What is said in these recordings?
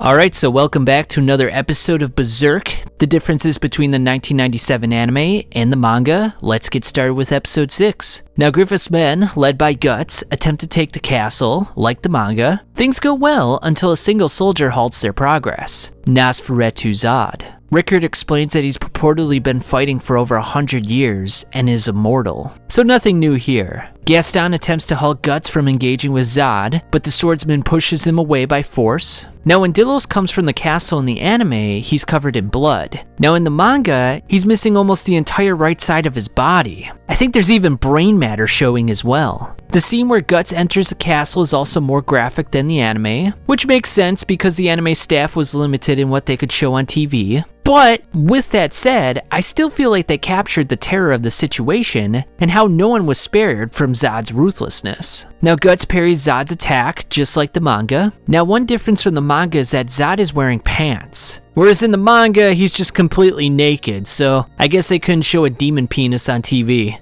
Alright, so welcome back to another episode of Berserk, the differences between the 1997 anime and the manga. Let's get started with episode 6. Now Griffith's men, led by Guts, attempt to take the castle, like the manga. Things go well until a single soldier halts their progress, Nosferatu Zod. Rickard explains that he's purportedly been fighting for over 100 years and is immortal. So nothing new here. Gaston attempts to halt Guts from engaging with Zod, but the swordsman pushes him away by force. Now when Delos comes from the castle in the anime, he's covered in blood. Now in the manga, he's missing almost the entire right side of his body. I think there's even brain matter showing as well. The scene where Guts enters the castle is also more graphic than the anime, which makes sense because the anime staff was limited in what they could show on TV. But with that said, I still feel like they captured the terror of the situation and how no one was spared from Zod's ruthlessness. Now Guts parries Zod's attack, just like the manga. Now one difference from the manga is that Zod is wearing pants. Whereas in the manga, he's just completely naked, so I guess they couldn't show a demon penis on TV.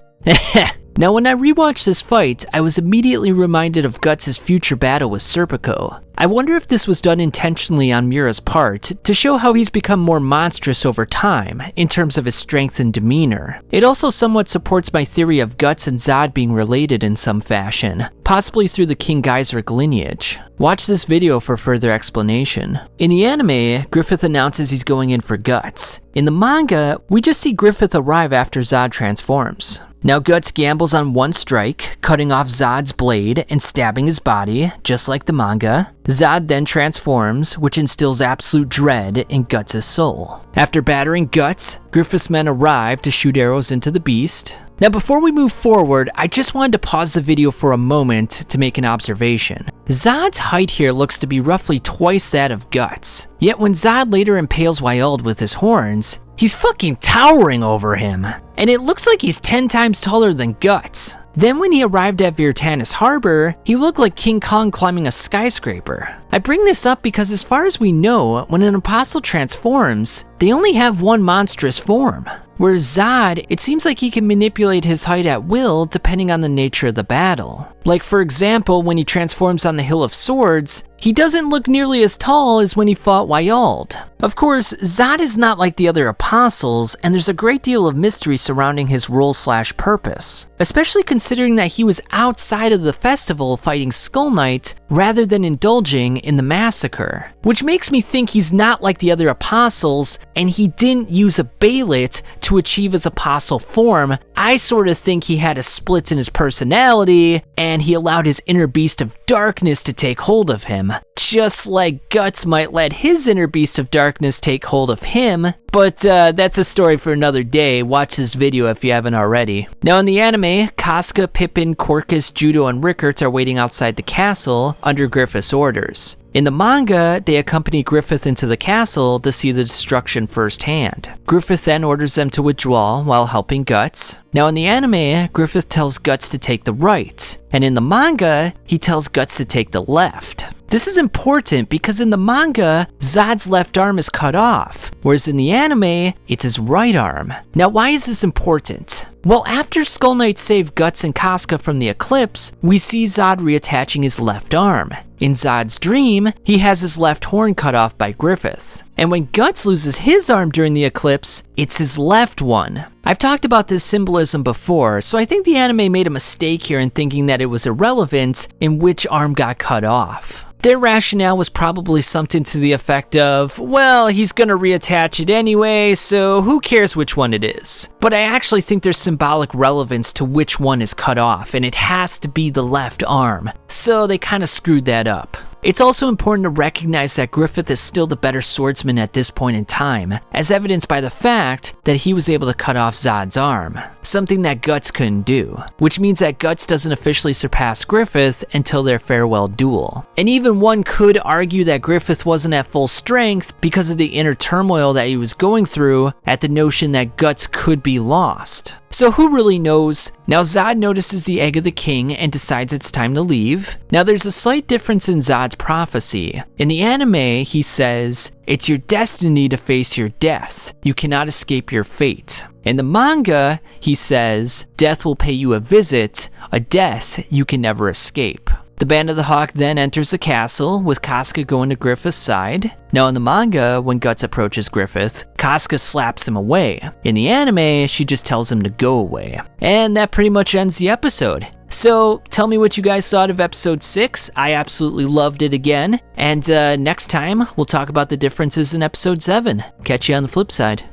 Now when I rewatched this fight, I was immediately reminded of Guts' future battle with Serpico. I wonder if this was done intentionally on Miura's part to show how he's become more monstrous over time in terms of his strength and demeanor. It also somewhat supports my theory of Guts and Zod being related in some fashion, possibly through the King Geiseric lineage. Watch this video for further explanation. In the anime, Griffith announces he's going in for Guts. In the manga, we just see Griffith arrive after Zod transforms. Now Guts gambles on one strike, cutting off Zod's blade and stabbing his body, just like the manga. Zod then transforms, which instills absolute dread in Guts' soul. After battering Guts, Griffith's men arrive to shoot arrows into the beast. Now before we move forward, I just wanted to pause the video for a moment to make an observation. Zod's height here looks to be roughly twice that of Guts. Yet when Zod later impales Wyald with his horns, he's fucking towering over him. And it looks like he's 10 times taller than Guts. Then when he arrived at Virtanis Harbor, he looked like King Kong climbing a skyscraper. I bring this up because as far as we know, when an apostle transforms, they only have one monstrous form. Whereas Zod, it seems like he can manipulate his height at will depending on the nature of the battle. Like for example, when he transforms on the Hill of Swords, he doesn't look nearly as tall as when he fought Wyald. Of course, Zod is not like the other apostles, and there's a great deal of mystery surrounding his role/purpose, especially considering that he was outside of the festival fighting Skull Knight rather than indulging in the massacre, which makes me think he's not like the other apostles and he didn't use a Bailet to achieve his apostle form. I sort of think he had a split in his personality and he allowed his inner beast of darkness to take hold of him, just like Guts might let his inner beast of darkness take hold of him. But that's a story for another day. Watch this video if you haven't already. Now in the anime, Casca, Pippin, Corcus, Judo, and Rickert are waiting outside the castle under Griffith's orders. In the manga, they accompany Griffith into the castle to see the destruction firsthand. Griffith then orders them to withdraw while helping Guts. Now in the anime, Griffith tells Guts to take the right, and in the manga, he tells Guts to take the left. This is important because in the manga, Zod's left arm is cut off, whereas in the anime, it's his right arm. Now why is this important? Well, after Skull Knight saved Guts and Casca from the eclipse, we see Zod reattaching his left arm. In Zod's dream, he has his left horn cut off by Griffith. And when Guts loses his arm during the eclipse, it's his left one. I've talked about this symbolism before, so I think the anime made a mistake here in thinking that it was irrelevant in which arm got cut off. Their rationale was probably something to the effect of, well, he's gonna reattach it anyway, so who cares which one it is? But I actually think there's symbolic relevance to which one is cut off, and it has to be the left arm. So they kind of screwed that up. It's also important to recognize that Griffith is still the better swordsman at this point in time, as evidenced by the fact that he was able to cut off Zod's arm, something that Guts couldn't do, which means that Guts doesn't officially surpass Griffith until their farewell duel. And even one could argue that Griffith wasn't at full strength because of the inner turmoil that he was going through at the notion that Guts could be lost. So who really knows? Now Zod notices the egg of the king and decides it's time to leave. Now there's a slight difference in Zod's prophecy. In the anime, he says, "It's your destiny to face your death. You cannot escape your fate." In the manga, he says, "Death will pay you a visit, a death you can never escape." The Band of the Hawk then enters the castle, with Casca going to Griffith's side. Now in the manga, when Guts approaches Griffith, Casca slaps him away. In the anime, she just tells him to go away. And that pretty much ends the episode. So tell me what you guys thought of episode 6. I absolutely loved it again. And next time, we'll talk about the differences in episode 7. Catch you on the flip side.